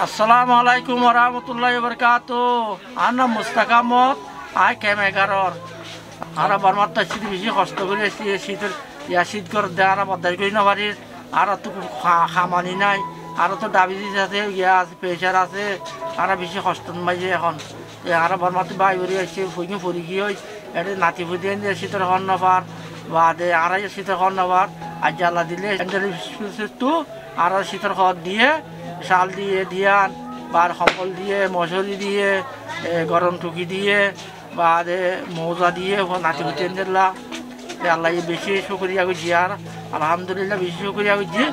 আসসালামু আলাইকুম ওয়া রাহমাতুল্লাহি ওয়া বারাকাতুহু। আর নাম মুস্তাক আহমদ। আই কেমেগারর আর বর্মাত শীত বেশি কষ্ট করে শীতের শীত করে দেয় আর বদাই করি না বাড়ির আর তো খামানি নাই আর তো ডায়াবেটিস আছে আছে প্রেশার আছে আর বেশি কষ্ট মাইছে এখন আর বর্মাতে বাই বেরি আসছে ফুরি কি হয় এটা নাতি ফুটি দিয়ে শীতের হন নবার বা আর শীতের হন নবার আর জ্বালা দিলে তো আর শীতের ঘর দিয়ে শাল দিয়ে দিয়ান বা সম্বল দিয়ে মশারি দিয়ে গরম টুকি দিয়ে বা মৌজা দিয়ে নাতি ফুটি দিলা আল্লাহ বেশি শুক্রিয়া করছি আর আলহামদুলিল্লাহ বেশি শুক্রিয়া করছি।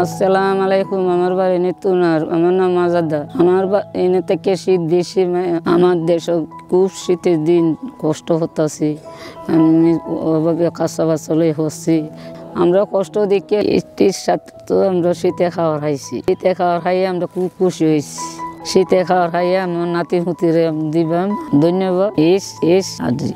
আসসালামু আলাইকুম। আমার বাড়ি নেতুনার, আমার নাম আজাদা। আমার এনে থেকে শীত বেশি, আমার দেশ খুব শীতের দিন কষ্ট হতেছি, আমি ওভাবে কাঁচা চলে হচ্ছি। আমরা কষ্ট দেখে এটির সাথে তো আমরা শীতে খাওয়ার খাইছি, শীতে খাওয়ার খাইয়ে আমরা খুব খুশি হয়েছি। শীতে খাওয়ার খাইয়ে আমার নাতি হুতিরে দিবাম ধন্যবাদ। এস আদি।